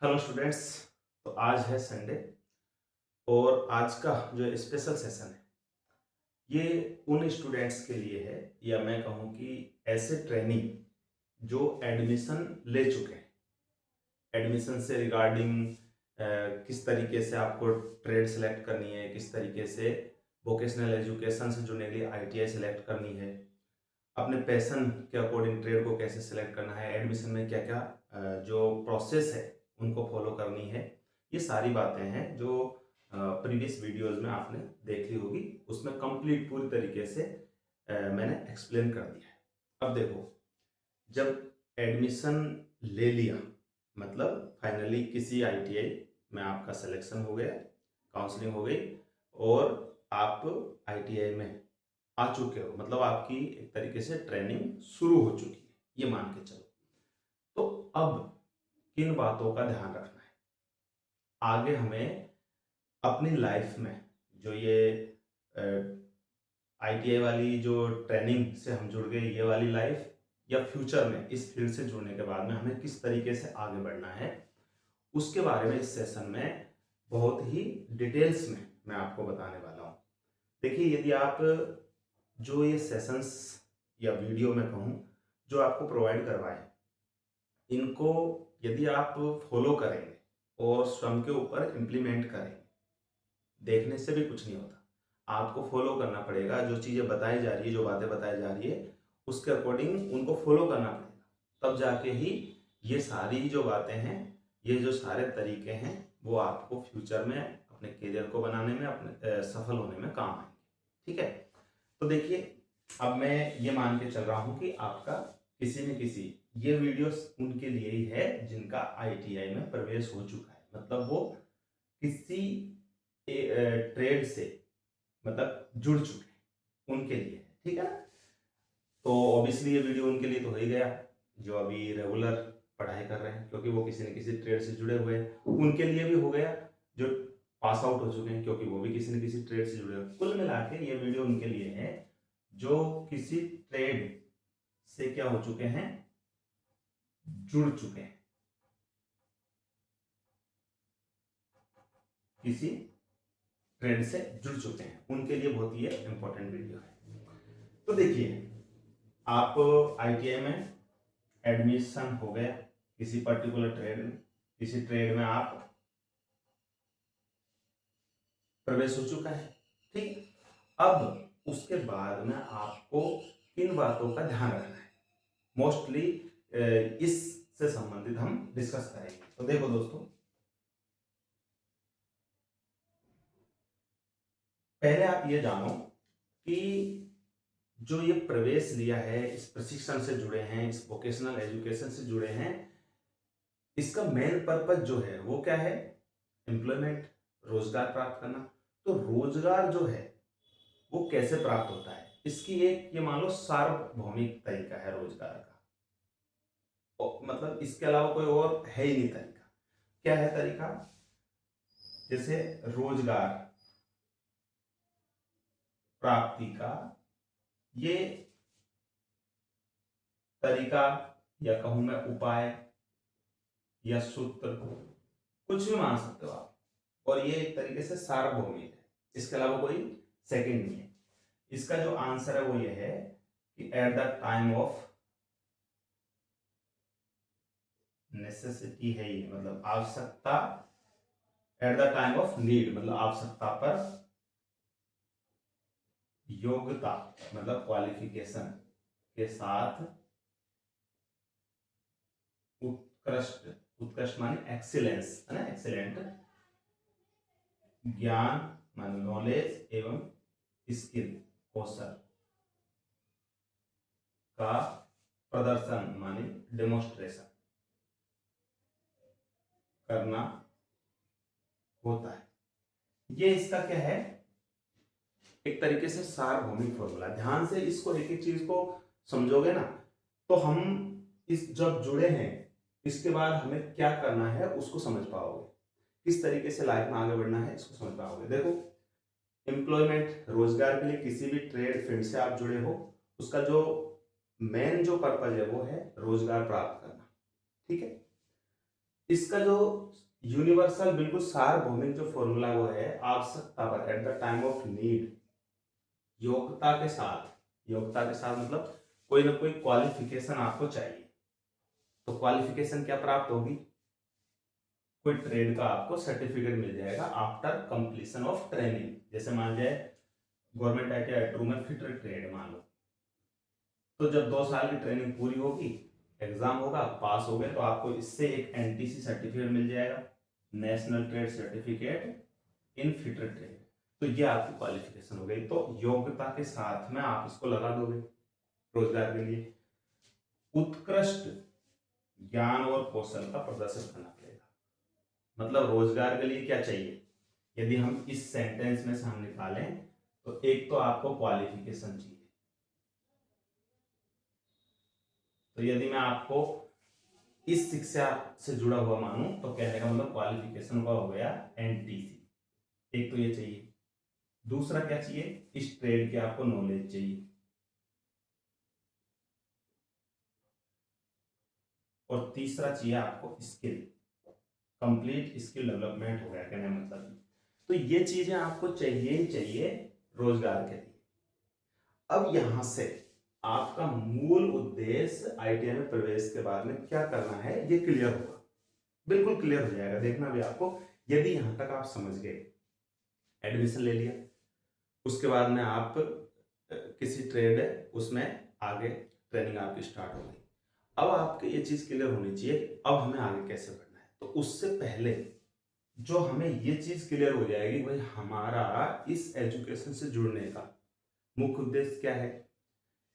Hello students. तो आज है संडे और आज का जो स्पेशल सेशन है ये उन स्टूडेंट्स के लिए है, या मैं कहूँ कि ऐसे ट्रेनिंग जो एडमिशन ले चुके हैं। एडमिशन से रिगार्डिंग किस तरीके से आपको ट्रेड सेलेक्ट करनी है, किस तरीके से वोकेशनल एजुकेशन से जुड़ने के लिए आईटीआई सेलेक्ट करनी है, अपने पैशन के अकॉर्डिंग ट्रेड को कैसे सेलेक्ट करना है, एडमिशन में क्या क्या जो प्रोसेस है उनको फॉलो करनी है। ये सारी बातें हैं जो प्रीवियस वीडियोस में आपने देख ली होगी। उसमें कंप्लीट पूरी तरीके से मैंने एक्सप्लेन कर दिया है। अब देखो, जब एडमिशन ले लिया मतलब फाइनली किसी आईटीआई में आपका सिलेक्शन हो गया, काउंसलिंग हो गई और आप आईटीआई में आ चुके हो, मतलब आपकी एक तरीके से ट्रेनिंग शुरू हो चुकी है, ये मान के चलो। तो अब किन बातों का ध्यान रखना है आगे हमें अपनी लाइफ में, जो ये आईटीआई वाली जो ट्रेनिंग से हम जुड़ गए, ये वाली लाइफ, या फ्यूचर में इस फील्ड से जुड़ने के बाद में हमें किस तरीके से आगे बढ़ना है, उसके बारे में इस सेशन में बहुत ही डिटेल्स में मैं आपको बताने वाला हूँ। देखिए, यदि आप जो ये सेशंस या वीडियो में कहूँ जो आपको प्रोवाइड करवाएं, इनको यदि आप फॉलो करेंगे और स्वयं के ऊपर इम्प्लीमेंट करेंगे, देखने से भी कुछ नहीं होता। आपको फॉलो करना पड़ेगा, जो चीज़ें बताई जा रही है, जो बातें बताई जा रही है, उसके अकॉर्डिंग उनको फॉलो करना पड़ेगा। तब जाके ही ये सारी जो बातें हैं, ये जो सारे तरीके हैं, वो आपको फ्यूचर में अपने करियर को बनाने में, अपने सफल होने में काम आएंगे। ठीक है। तो देखिए, अब मैं ये मान के चल रहा हूँ कि आपका किसी न किसी, ये वीडियोस उनके लिए ही है जिनका आईटीआई में प्रवेश हो चुका है, मतलब वो किसी ट्रेड से मतलब जुड़ चुके हैं, उनके लिए है। ठीक है ना। तो ऑब्वियसली ये वीडियो उनके लिए तो हो ही गया जो अभी रेगुलर पढ़ाई कर रहे हैं, क्योंकि वो किसी न किसी ट्रेड से जुड़े हुए हैं। उनके लिए भी हो गया जो पास आउट हो चुके हैं, क्योंकि वो भी किसी न किसी ट्रेड से जुड़े हुए हैं। कुल मिला के ये वीडियो उनके लिए है जो किसी ट्रेड से क्या हो चुके हैं, जुड़ चुके हैं, किसी ट्रेड से जुड़ चुके हैं, उनके लिए बहुत ही इंपॉर्टेंट वीडियो है। तो देखिए, आप आईटीआई में एडमिशन हो गया किसी पर्टिकुलर ट्रेड में, किसी ट्रेड में आप प्रवेश हो चुका है। ठीक। अब उसके बाद में आपको किन बातों का ध्यान रखना है, मोस्टली इससे संबंधित हम डिस्कस करेंगे। तो देखो दोस्तों, पहले आप ये जानो कि जो ये प्रवेश लिया है, इस प्रशिक्षण से जुड़े हैं, इस वोकेशनल एजुकेशन से जुड़े हैं, इसका मेन पर्पज जो है वो क्या है? एम्प्लॉयमेंट, रोजगार प्राप्त करना। तो रोजगार जो है वो कैसे प्राप्त होता है, इसकी एक ये मान लो सार्वभौमिक तरीका है रोजगार का, मतलब इसके अलावा कोई और है ही नहीं तरीका। क्या है तरीका? जैसे रोजगार प्राप्ति का ये तरीका, या कहूं मैं उपाय या सूत्र, कुछ भी मान सकते हो आप, और ये एक तरीके से सार्वभौमिक है, इसके अलावा कोई सेकंड नहीं है। इसका जो आंसर है वो ये है कि at the time of necessity है, ये मतलब आवश्यकता, eight the time of need मतलब आवश्यकता पर, योग्यता मतलब क्वालिफिकेशन के साथ, उत्कृष्ट, उत्कृष्ट माने एक्सीलेंस है ना, एक्सीलेंट, ज्ञान माने नॉलेज एवं स्किल, कौशल का प्रदर्शन माने डेमोस्ट्रेशन करना होता है। ये इसका क्या है, एक तरीके से सार्वभौमिक फॉर्मूला। ध्यान से इसको, एक एक चीज को समझोगे ना, तो हम इस जब जुड़े हैं, इसके बाद हमें क्या करना है उसको समझ पाओगे, किस तरीके से लाइफ में आगे बढ़ना है इसको समझ पाओगे। देखो, एम्प्लॉयमेंट, रोजगार के लिए किसी भी ट्रेड फील्ड से आप जुड़े हो, उसका जो मेन जो पर्पज है वो है रोजगार प्राप्त करना। ठीक है। इसका जो यूनिवर्सल बिल्कुल सार्वभौमिक जो फॉर्मूला वो है, आवश्यकता पर, eight the time of need, योग्यता के साथ मतलब कोई ना कोई क्वालिफिकेशन आपको चाहिए। तो क्वालिफिकेशन क्या प्राप्त होगी? कोई ट्रेड का आपको सर्टिफिकेट मिल जाएगा आफ्टर कंप्लीशन ऑफ ट्रेनिंग। जैसे मान जाए गवर्नमेंट आईटीआई ट्रू में फिटर ट्रेड मान लो, तो जब 2 साल की ट्रेनिंग पूरी होगी, एग्जाम होगा, पास हो गए, तो आपको इससे एक एनटीसी सर्टिफिकेट मिल जाएगा, national trade certificate in fitter trade. तो ये आपकी क्वालिफिकेशन हो गई। तो योग्यता के साथ में आप इसको लगा दोगे रोजगार के लिए। उत्कृष्ट ज्ञान और कौशल का प्रदर्शन करना पड़ेगा। मतलब रोजगार के लिए क्या चाहिए, यदि हम इस सेंटेंस में से हम निकालें, तो एक तो आपको क्वालिफिकेशन चाहिए। तो यदि मैं आपको इस शिक्षा से जुड़ा हुआ मानूं, तो कहने का मतलब क्वालिफिकेशन का हो गया एनटीसी, एक तो ये चाहिए। दूसरा क्या चाहिए, इस ट्रेड की आपको नॉलेज चाहिए। और तीसरा चाहिए आपको स्किल, कंप्लीट स्किल डेवलपमेंट हो गया कहने मतलब। तो ये चीजें आपको चाहिए ही चाहिए रोजगार के लिए। अब यहां से आपका मूल उद्देश्य आईटीआई में प्रवेश के बाद में क्या करना है, ये क्लियर होगा, बिल्कुल क्लियर हो जाएगा। देखना भी आपको, यदि यहां तक आप समझ गए, एडमिशन ले लिया, उसके बाद में आप किसी ट्रेड है उसमें आगे ट्रेनिंग आपकी स्टार्ट हो गई। अब आपको ये चीज क्लियर होनी चाहिए अब हमें आगे कैसे बढ़ना है। तो उससे पहले जो हमें ये चीज क्लियर हो जाएगी, भाई हमारा इस एजुकेशन से जुड़ने का मुख्य उद्देश्य क्या है।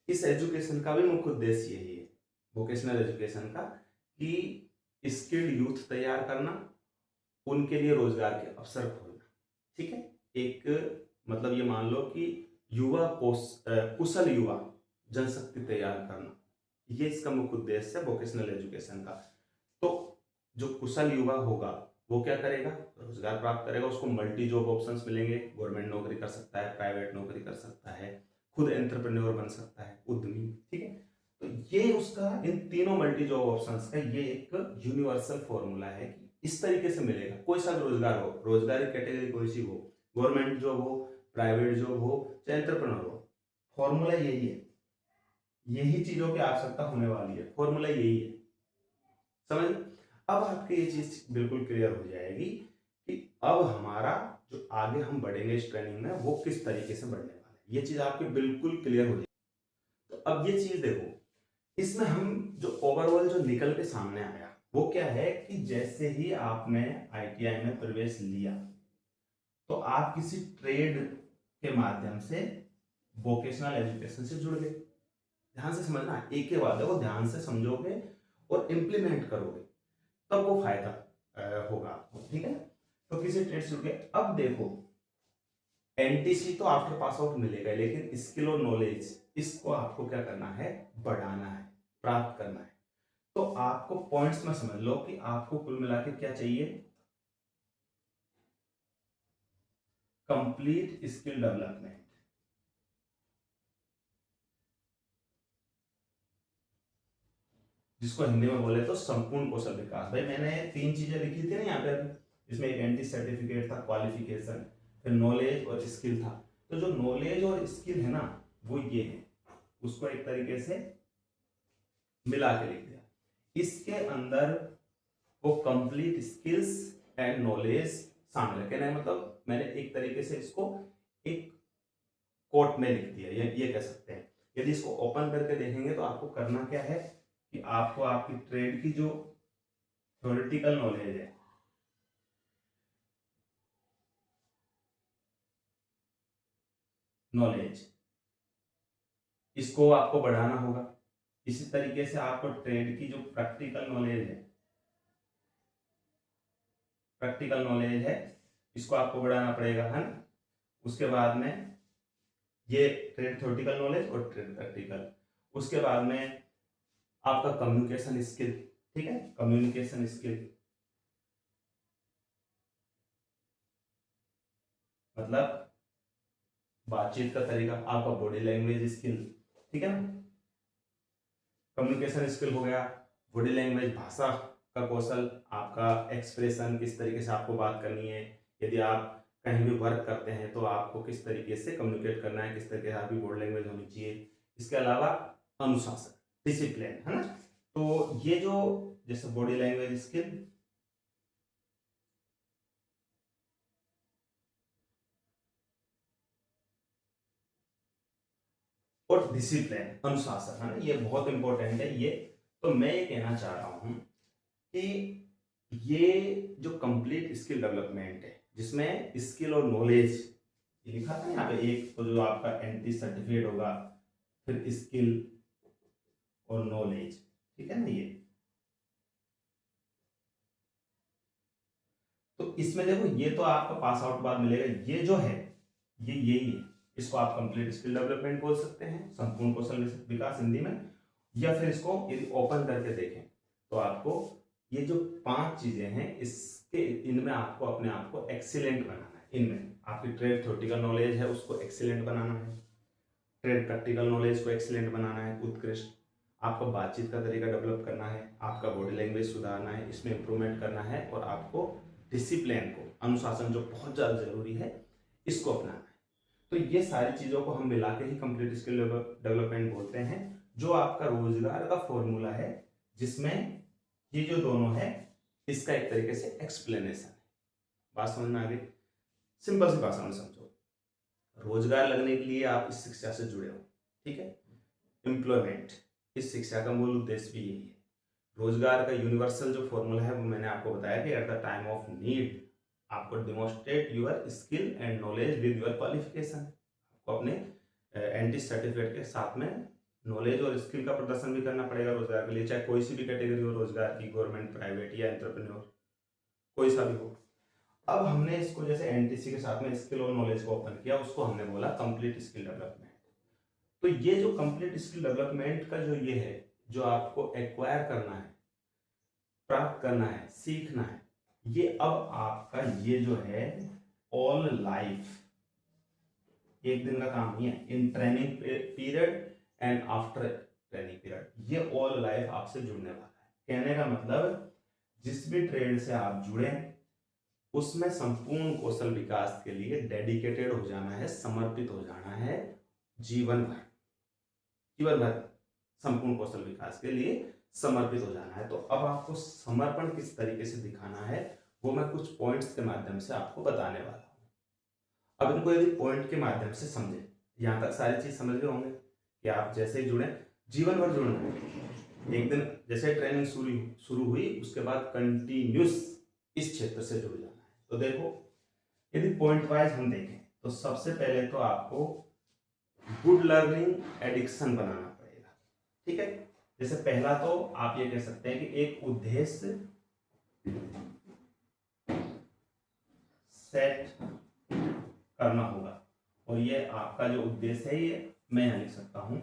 इस एजुकेशन का भी मुख्य उद्देश्य यही है, वोकेशनल एजुकेशन का, कि स्किल्ड यूथ तैयार करना, उनके लिए रोजगार के अवसर खोलना। ठीक है, एक मतलब ये मान लो कि कुशल युवा जनशक्ति तैयार करना, ये इसका मुख्य उद्देश्य है वोकेशनल एजुकेशन का। तो जो कुशल युवा होगा वो क्या करेगा, रोजगार प्राप्त करेगा, उसको मल्टी जॉब ऑप्शंस मिलेंगे, गवर्नमेंट नौकरी कर सकता है, प्राइवेट नौकरी कर सकता है, खुद एंटरप्रेन्योर बन सकता है, उद्यमी। ठीक है, तो ये उसका इन तीनों मल्टी जॉब ऑप्शंस का ये एक यूनिवर्सल फॉर्मूला है कि इस तरीके से मिलेगा। कोई सा रोजगार हो, रोजगार की कैटेगरी कोई सी हो, गवर्नमेंट जॉब हो, प्राइवेट जॉब हो, चाहे एंटरप्रेन्योर हो, फॉर्मूला यही है। यही चीजों की आवश्यकता होने वाली है, फॉर्मूला यही है, समझ। अब आपके ये चीज बिल्कुल क्लियर हो जाएगी कि अब हमारा जो आगे हम बढ़ेंगे इस ट्रेनिंग में वो किस तरीके से बढ़ने वाला है, ये चीज आपकी बिल्कुल क्लियर हो जाएगी। तो अब ये चीज देखो, इसमें हम जो ओवरऑल जो निकल के सामने आया वो क्या है कि जैसे ही आपने आईटीआई में प्रवेश लिया, तो आप किसी ट्रेड के माध्यम से वोकेशनल एजुकेशन से जुड़ गए। ध्यान से समझना, एक के बाद वो ध्यान से समझोगे और इम्प्लीमेंट करोगे, तब वो फायदा होगा आपको। ठीक है, तो किसी ट्रेड से जुड़ गए। अब देखो, एनटीसी तो आफ्टर पास आउट मिलेगा, लेकिन स्किल और नॉलेज इसको आपको क्या करना है, बढ़ाना है, प्राप्त करना है। तो आपको पॉइंट्स में समझ लो कि आपको कुल मिला के क्या चाहिए, कंप्लीट स्किल डेवलपमेंट, जिसको हिंदी में बोले तो संपूर्ण कौशल विकास। भाई मैंने 3 चीजें लिखी थी ना यहाँ पे अभी, जिसमें एक एंटी सर्टिफिकेट था, क्वालिफिकेशन, फिर नॉलेज और स्किल था। तो जो नॉलेज और स्किल है ना, वो ये है, उसको एक तरीके से मिला के लिख दिया। इसके अंदर वो कंप्लीट स्किल्स एंड नॉलेज शामिल है। कहने का मतलब मैंने एक तरीके से इसको एक कोट में लिख दिया, ये कह सकते हैं। यदि इसको ओपन करके देखेंगे तो आपको करना क्या है कि आपको आपकी ट्रेड की जो थ्योरेटिकल नॉलेज है, नॉलेज, इसको आपको बढ़ाना होगा। इसी तरीके से आपको ट्रेड की जो प्रैक्टिकल नॉलेज है इसको आपको बढ़ाना पड़ेगा, है ना। उसके बाद में ये ट्रेड थ्योरेटिकल नॉलेज और ट्रेड प्रैक्टिकल। उसके बाद में आपका कम्युनिकेशन स्किल। ठीक है, कम्युनिकेशन स्किल मतलब बातचीत का तरीका, आपका बॉडी लैंग्वेज स्किल। ठीक है ना, कम्युनिकेशन स्किल हो गया, बॉडी लैंग्वेज भाषा का कौशल, आपका एक्सप्रेशन, किस तरीके से आपको बात करनी है, यदि आप कहीं भी वर्क करते हैं तो आपको किस तरीके से कम्युनिकेट करना है, किस तरीके से आपकी बॉडी लैंग्वेज होनी चाहिए। इसके अलावा अनुशासन, डिसिप्लिन, है ना। तो ये जो जैसे बॉडी लैंग्वेज स्किल, और डिसिप्लिन, अनुशासन, है ना, ये बहुत इंपॉर्टेंट है ये। तो मैं ये कहना चाह रहा हूं कि ये जो कंप्लीट स्किल डेवलपमेंट है, जिसमें स्किल और नॉलेज ये लिखा था यहाँ पे, एक तो जो आपका एंटी सर्टिफिकेट होगा, फिर स्किल और नॉलेज, ठीक है ना। ये तो इसमें देखो, ये तो आपका पास आउट बाद मिलेगा, ये जो है ये यही है। इसको आप कंप्लीट स्किल डेवलपमेंट बोल सकते हैं, संपूर्ण कौशल विकास हिंदी में। या फिर इसको यदि ओपन करके देखें तो आपको ये जो 5 चीजें हैं, इसके इनमें आपको अपने आप को एक्सीलेंट बनाना है। इनमें आपकी ट्रेड थ्योरेटिकल नॉलेज है, उसको एक्सीलेंट बनाना है। ट्रेड प्रैक्टिकल नॉलेज को एक्सीलेंट बनाना है, उत्कृष्ट। आपको बातचीत का तरीका डेवलप करना है, आपका बॉडी लैंग्वेज सुधारना है, इसमें इंप्रूवमेंट करना है, और आपको डिसिप्लिन को, अनुशासन जो बहुत ज़्यादा जरूरी है, इसको अपनाना है। तो ये सारी चीज़ों को हम मिला के ही कंप्लीट स्किल डेवलपमेंट बोलते हैं, जो आपका रोजगार का फॉर्मूला है, जिसमें ये जो दोनों है, इसका एक तरीके से एक्सप्लेनेशन है। बात समझ में आ गई? सिंपल सी भाषा में समझो, रोजगार लगने के लिए आप इस शिक्षा से जुड़े हो, ठीक है। एम्प्लॉयमेंट, इस शिक्षा का मूल उद्देश्य भी यही है। रोजगार का यूनिवर्सल जो फॉर्मूला है वो मैंने आपको बताया कि at the time of need आपको demonstrate your skill and knowledge with your qualification. आपको अपने एंटी सर्टिफिकेट के साथ में नॉलेज और स्किल का प्रदर्शन भी करना पड़ेगा रोजगार के लिए, चाहे कोई सी भी कैटेगरी हो रोजगार की, गवर्नमेंट, प्राइवेट या एंटरप्रेन्योर, कोई सा भी हो। अब हमने इसको जैसे एनटीसी के साथ में स्किल और नॉलेज को ओपन किया, उसको हमने बोला कंप्लीट स्किल डेवलपमेंट। तो ये जो कंप्लीट स्किल डेवलपमेंट का जो ये है, जो आपको एक्वायर करना है, प्राप्त करना है, सीखना है, ये अब आपका ये जो है ऑल लाइफ, एक दिन का काम नहीं है। In training period and after training period, ये ऑल लाइफ आपसे जुड़ने वाला है। कहने का मतलब, जिस भी ट्रेड से आप जुड़े उसमें संपूर्ण कौशल विकास के लिए डेडिकेटेड हो जाना है, समर्पित हो जाना है, जीवन भर, जीवन भर संपूर्ण कौशल विकास के लिए समर्पित हो जाना है। तो अब आपको समर्पण किस तरीके से दिखाना है, वो मैं कुछ पॉइंट्स के माध्यम से आपको बताने वाला हूं। अब इनको यदि पॉइंट के माध्यम से समझे, यहां तक सारी चीज समझ गए होंगे कि आप जैसे ही जुड़े, जीवन भर जुड़ना है। एक दिन जैसे ट्रेनिंग शुरू हुई, उसके बाद कंटिन्यूस इस क्षेत्र से जुड़ जाना है। तो देखो, यदि पॉइंट वाइज हम देखें तो सबसे पहले तो आपको गुड लर्निंग एडिक्शन बनाना पड़ेगा, ठीक है। जैसे पहला तो आप ये कह सकते हैं कि एक उद्देश्य सेट करना होगा, और ये आपका जो उद्देश्य है, ये मैं यहां लिख सकता हूं,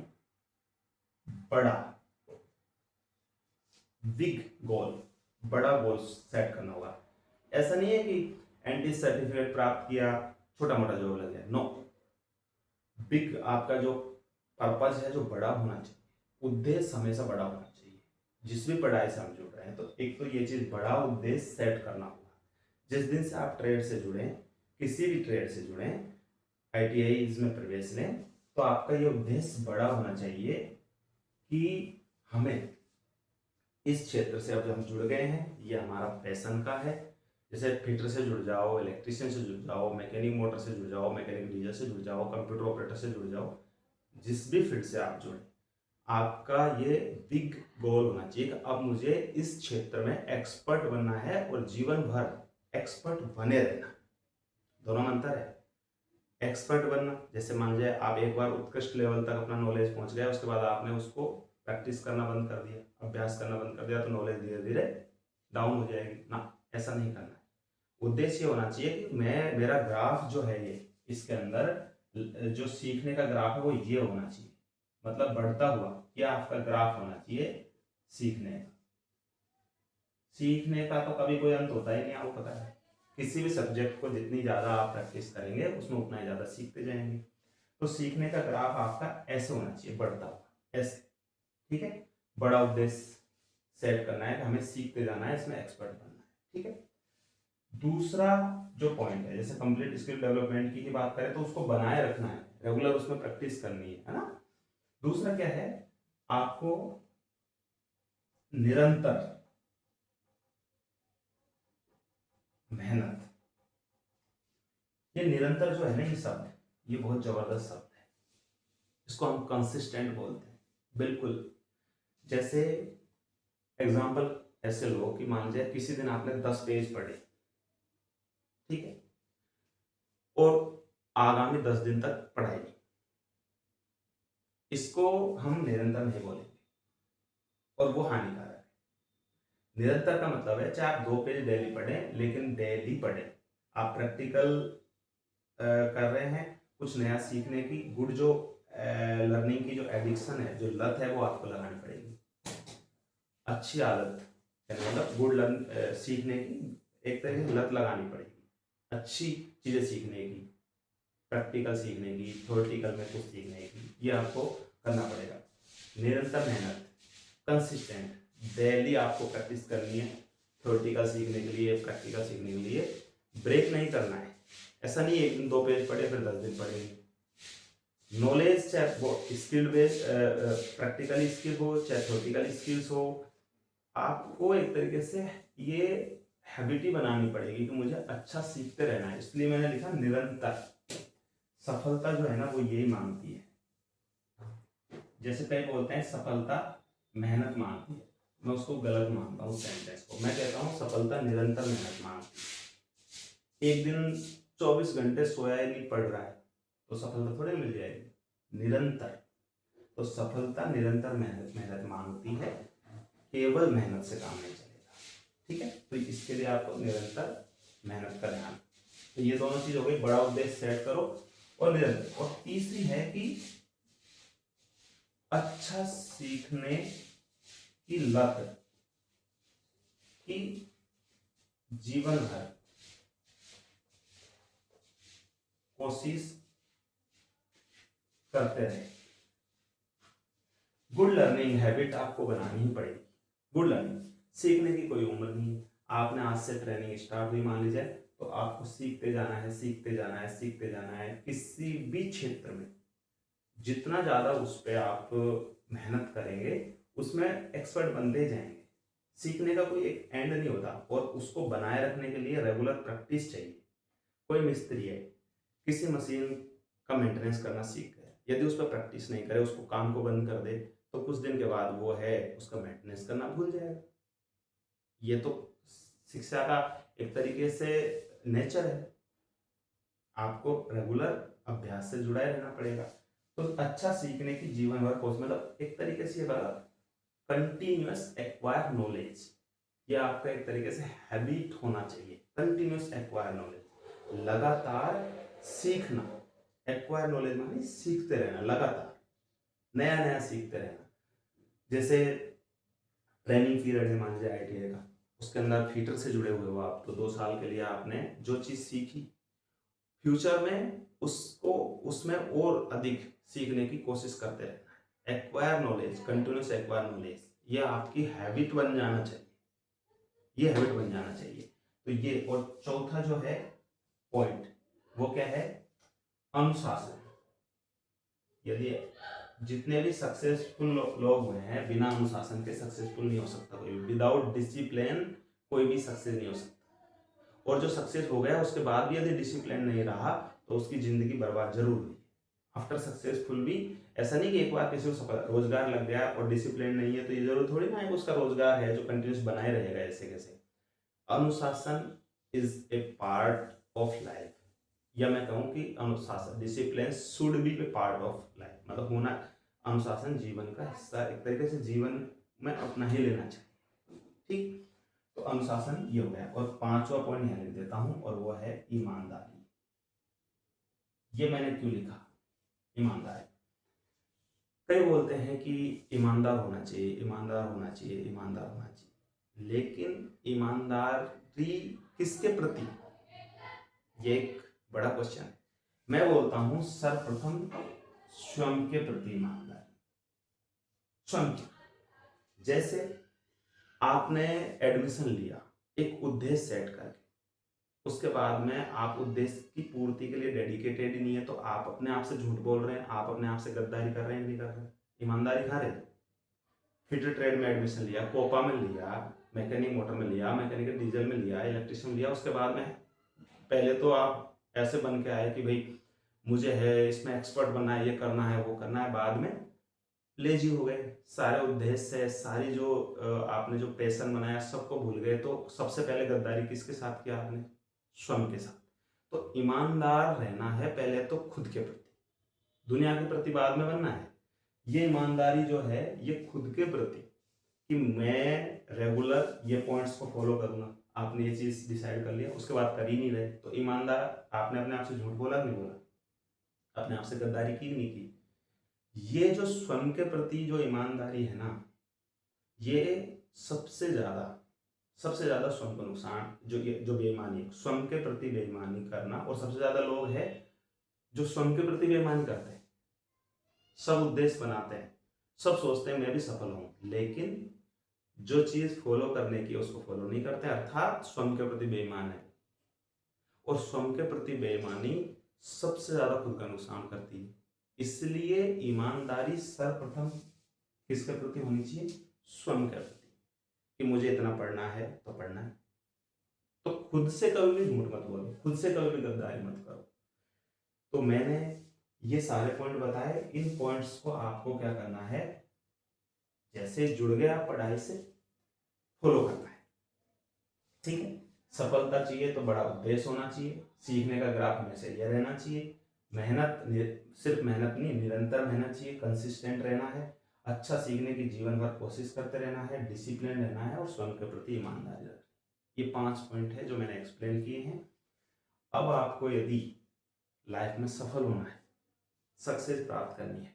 बड़ा, बिग गोल, बड़ा गोल सेट करना होगा। ऐसा नहीं है कि एंटी सर्टिफिकेट प्राप्त किया, छोटा मोटा जॉब लग गया, नो। बिग आपका जो पर्पज है, जो बड़ा होना चाहिए, उद्देश्य हमेशा बड़ा होना चाहिए। जिस भी पढ़ाई से हम जुड़ रहे हैं, तो एक तो ये चीज, बड़ा उद्देश्य सेट करना होगा। जिस दिन से आप ट्रेड से जुड़े, किसी भी ट्रेड से जुड़े, ITI इसमें प्रवेश लें, तो आपका ये उद्देश्य बड़ा होना चाहिए कि हमें इस क्षेत्र से, अब हम जुड़ गए हैं, ये हमारा पैशन का है। जैसे फिटर से जुड़ जाओ, इलेक्ट्रिशियन से जुड़ जाओ, मैकेनिक मोटर से जुड़ जाओ, मैकेनिक डीजल से जुड़ जाओ, कंप्यूटर ऑपरेटर से जुड़ जाओ, जिस भी फील्ड से आप जुड़े, आपका ये बिग गोल होना चाहिए कि अब मुझे इस क्षेत्र में एक्सपर्ट बनना है, और जीवन भर एक्सपर्ट बने रहना। दोनों में अंतर है। एक्सपर्ट बनना, जैसे मान लीजिए आप एक बार उत्कृष्ट लेवल तक अपना नॉलेज पहुंच गया, उसके बाद आपने उसको प्रैक्टिस करना बंद कर दिया, अभ्यास करना बंद कर दिया, तो नॉलेज धीरे धीरे डाउन हो जाएगी ना। ऐसा नहीं करना है। उद्देश्य होना चाहिए कि मेरा ग्राफ जो है, ये इसके अंदर जो सीखने का ग्राफ है वो ये होना चाहिए, मतलब बढ़ता हुआ क्या आपका ग्राफ होना चाहिए सीखने का। सीखने का तो कभी कोई अंत होता ही नहीं, आपको पता है। किसी भी सब्जेक्ट को जितनी ज़्यादा आप प्रैक्टिस करेंगे, उसमें उतना ही ज़्यादा सीखते जाएंगे। तो सीखने का ग्राफ आपका ऐसे होना चाहिए, बढ़ता हुआ, ऐसे, ठीक है। बड़ा उद्देश्य सेट करना है कि हमें सीखते जाना है, इसमें एक्सपर्ट बनना है। ठीक है। दूसरा जो पॉइंट है, जैसे कंप्लीट स्किल डेवलपमेंट की ही बात करें तो उसको बनाए रखना है, रेगुलर उसमें प्रैक्टिस करनी है ना। दूसरा क्या है, आपको निरंतर मेहनत, ये निरंतर जो है ना, ये शब्द, ये बहुत जबरदस्त शब्द है। इसको हम कंसिस्टेंट बोलते हैं। बिल्कुल, जैसे एग्जाम्पल ऐसे लो कि मान लीजिए किसी दिन आपने 10 पेज पढ़े, ठीक है, और आगामी 10 दिन तक पढ़ाई, इसको हम निरंतर नहीं बोलेंगे और वो हानिकारक है। निरंतर का मतलब है चाहे आप 2 पेज डेली पढ़ें, लेकिन डेली पढ़ें। आप प्रैक्टिकल कर रहे हैं, कुछ नया सीखने की गुड जो लर्निंग की जो एडिक्शन है, जो लत है, वो आपको लगानी पड़ेगी। अच्छी आदत मतलब गुड लर्न सीखने की एक तरह की लत लगानी पड़ेगी, अच्छी चीज़ें सीखने की, प्रैक्टिकल सीखने की, थ्योरेटिकल में कुछ सीखने की, ये आपको करना पड़ेगा। निरंतर मेहनत, कंसिस्टेंट, डेली आपको प्रैक्टिस करनी है, थ्योरेटिकल सीखने के लिए, प्रैक्टिकल सीखने के लिए। ब्रेक नहीं करना है, ऐसा नहीं एक दिन 2 पेज पढ़े फिर 10 दिन पढ़ेंगे। नॉलेज चाहे वो स्किल बेस्ड प्रैक्टिकल स्किल हो, चाहे थ्योरेटिकल स्किल्स हो, आपको एक तरीके से ये हैबिट ही बनानी पड़ेगी कि मुझे अच्छा सीखते रहना है। इसलिए मैंने लिखा निरंतर। सफलता जो है ना, वो यही मांगती है। जैसे कई बोलते हैं सफलता मेहनत मांगती है, मैं उसको गलत मानता हूँ सेंटेंस को। मैं कहता हूँ सफलता निरंतर मेहनत मांगती है। एक दिन 24 घंटे सोया ही नहीं, पड़ रहा है, तो सफलता थोड़ी मिल जाएगी। निरंतर, तो सफलता निरंतर मेहनत मेहनत मांगती है, केवल मेहनत से काम नहीं चलेगा। ठीक है, तो इसके लिए आपको निरंतर मेहनत का ध्यान। तो ये दोनों चीज हो गई, बड़ा उद्देश्य सेट करो और निरंतर। और तीसरी है कि अच्छा सीखने की लत कि जीवन भर कोशिश करते रहे। गुड लर्निंग हैबिट आपको बनानी ही पड़ेगी। गुड लर्निंग, सीखने की कोई उम्र नहीं है। आपने आज से ट्रेनिंग स्टार्ट हुई मान लीजिए, तो आपको सीखते जाना है, सीखते जाना है, सीखते जाना है। किसी भी क्षेत्र में जितना ज्यादा उस पर आप मेहनत करेंगे, उसमें एक्सपर्ट बनते जाएंगे। सीखने का कोई एक एंड नहीं होता, और उसको बनाए रखने के लिए रेगुलर प्रैक्टिस चाहिए। कोई मिस्त्री है, किसी मशीन का मेंटेनेंस करना सीख गया, यदि उस पर प्रैक्टिस नहीं करे, उसको काम को बंद कर दे, तो कुछ दिन के बाद वो है उसका मेंटेनेंस करना भूल जाएगा। ये तो शिक्षा का एक तरीके से नेचर है। आपको रेगुलर अभ्यास से जुड़ा रहना पड़ेगा। तो अच्छा सीखने की जीवन भर कोर्स, मतलब एक तरीके से ये कंटिन्यूअस एक्वायर नॉलेज, ये आपका एक तरीके से हैबिट होना चाहिए। कंटिन्यूअस एक्वायर नॉलेज, लगातार सीखना। एक्वायर नॉलेज मानी सीखते रहना, लगातार नया नया सीखते रहना। जैसे ट्रेनिंग पीरियड है मान लीजिए ITI का, उसके अंदर फीटर से जुड़े हुए हो आप, तो 2 साल के लिए आपने जो चीज़ सीखी, फ्यूचर में उसको उसमें और अधिक सीखने की कोशिश करते रहना है। Acquire knowledge, continuous acquire knowledge, ये आपकी हैबिट बन जाना चाहिए, ये हैबिट बन जाना चाहिए। तो ये, और चौथा जो है पॉइंट, वो क्या है, अनुशासन। यदि जितने भी सक्सेसफुल लोग हुए हैं, बिना अनुशासन के सक्सेसफुल नहीं हो सकता कोई। विदाउट डिसिप्लिन कोई भी सक्सेस नहीं हो सकता। और जो सक्सेस हो गया उसके बाद भी यदि डिसिप्लिन नहीं रहा, तो उसकी जिंदगी बर्बाद जरूर हुई। आफ्टर सक्सेसफुल भी ऐसा नहीं कि एक बार किसी को रोजगार लग गया और डिसिप्लिन नहीं है तो ये जरूर थोड़ी ना है कि उसका रोजगार है जो कंटिन्यूस बनाए रहेगा ऐसे कैसे। अनुशासन is a part of life, या मैं कहूँ कि अनुशासन, discipline should be A part of life, मतलब होना, अनुशासन जीवन का हिस्सा एक तरीके से जीवन में अपना ही लेना चाहिए। ठीक, तो अनुशासन ये हो गया। और 5वां पॉइंट यहाँ लिख देता हूं, और वो है ईमानदारी। ये मैंने क्यों लिखा, ईमानदारी। कई बोलते हैं कि ईमानदार होना चाहिए, ईमानदार होना चाहिए, ईमानदार होना चाहिए, लेकिन ईमानदारी किसके प्रति, ये एक बड़ा क्वेश्चन है। मैं बोलता हूं सर्वप्रथम स्वयं के प्रति ईमानदारी। स्वयं की, जैसे आपने एडमिशन लिया एक उद्देश्य सेट करके, उसके बाद में आप उद्देश्य की पूर्ति के लिए डेडिकेटेड ही नहीं है, तो आप अपने आप से झूठ बोल रहे हैं, आप अपने आप से गद्दारी कर रहे हैं, नहीं कर रहे हैं, ईमानदारी खा रहे हैं। फिटर ट्रेड में एडमिशन लिया, कोपा में लिया, मैकेनिक मोटर में लिया, मैकेनिकल डीजल में लिया, इलेक्ट्रिशियन लिया, उसके बाद में पहले तो आप ऐसे बन के आए कि भाई मुझे है इसमें एक्सपर्ट बनना है, ये करना है, वो करना है, बाद में लेजी हो गए, सारे उद्देश्य सारी जो आपने जो पैशन बनाया सबको भूल गए। तो सबसे पहले गद्दारी किसके साथ किया आपने? स्वयं के साथ। तो ईमानदार रहना है पहले तो खुद के प्रति, दुनिया के प्रति बाद में बनना है। ये ईमानदारी जो है ये खुद के प्रति, कि मैं रेगुलर ये पॉइंट्स को फॉलो करूंगा, आपने ये चीज डिसाइड कर लिया, उसके बाद कर ही नहीं रहे, तो ईमानदार। आपने अपने आप से झूठ बोला नहीं बोला? अपने आप से गद्दारी की नहीं की? ये जो स्वयं के प्रति जो ईमानदारी है ना, ये सबसे ज्यादा स्वयं को नुकसान, जो बेईमानी, स्वयं के प्रति बेईमानी करना, और सबसे ज्यादा लोग हैं जो स्वयं के प्रति बेईमानी करते हैं, सब उद्देश्य बनाते हैं, सब सोचते हैं मैं भी सफल हूं, लेकिन जो चीज फॉलो करने की उसको फॉलो नहीं करते, अर्थात स्वयं के प्रति बेईमान है। और स्वयं के प्रति बेईमानी सबसे ज्यादा खुद का नुकसान करती है। इसलिए ईमानदारी सर्वप्रथम किसके प्रति होनी चाहिए? स्वयं के प्रति, कि मुझे इतना पढ़ना है तो पढ़ना है। तो खुद से कभी भी झूठ मत बोलो, खुद से कभी भी गद्दारी मत करो। तो मैंने ये सारे पॉइंट बताए, इन पॉइंट्स को आपको क्या करना है, जैसे जुड़ गए आप पढ़ाई से, फॉलो करना है। ठीक है? सफलता चाहिए तो बड़ा उद्देश्य होना चाहिए, सीखने का ग्राफ हमेशा यह रहना चाहिए, सिर्फ मेहनत नहीं, निरंतर मेहनत चाहिए, कंसिस्टेंट रहना है, अच्छा सीखने की जीवन भर कोशिश करते रहना है, डिसिप्लिन रहना है, और स्वयं के प्रति ईमानदारी रखनी। ये 5 पॉइंट है जो मैंने एक्सप्लेन किए हैं। अब आपको यदि लाइफ में सफल होना है, सक्सेस प्राप्त करनी है,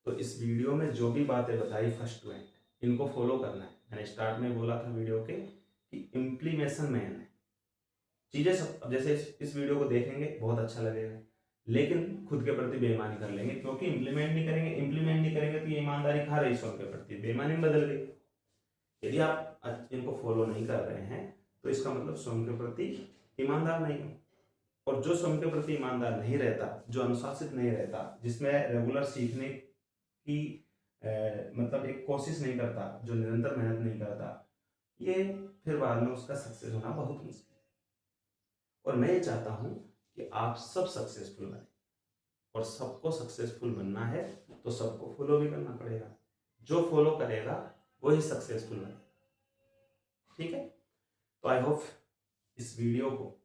तो इस वीडियो में जो भी बातें बताई फर्स्ट में, इनको फॉलो करना है। मैंने स्टार्ट में बोला था वीडियो के कि इम्प्लीमेशन मैन है चीजें सब। अब जैसे इस वीडियो को देखेंगे बहुत अच्छा लगेगा, लेकिन खुद के प्रति बेईमानी कर लेंगे, क्योंकि इम्प्लीमेंट नहीं करेंगे तो ये ईमानदारी खा रही स्वयं के प्रति, बेईमानी में बदल गई। यदि आप इनको फॉलो नहीं कर रहे हैं तो इसका मतलब स्वयं के प्रति ईमानदार नहीं हो। और जो स्वयं के प्रति ईमानदार नहीं रहता, जो अनुशासित नहीं रहता, जिसमें रेगुलर सीखने की मतलब एक कोशिश नहीं करता, जो निरंतर मेहनत नहीं करता, ये फिर बाद में उसका सक्सेस होना बहुत मुश्किल है। और मैं ये चाहता हूँ कि आप सब सक्सेसफुल बने, और सबको सक्सेसफुल बनना है तो सबको फॉलो भी करना पड़ेगा, जो फॉलो करेगा वही सक्सेसफुल बनेगा। ठीक है? तो आई होप इस वीडियो को,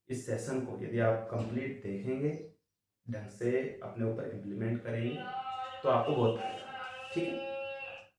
इस सेशन को यदि आप कंप्लीट देखेंगे, ढंग से अपने ऊपर इम्प्लीमेंट करेंगे, तो आपको बहुत फायदा। ठीक है?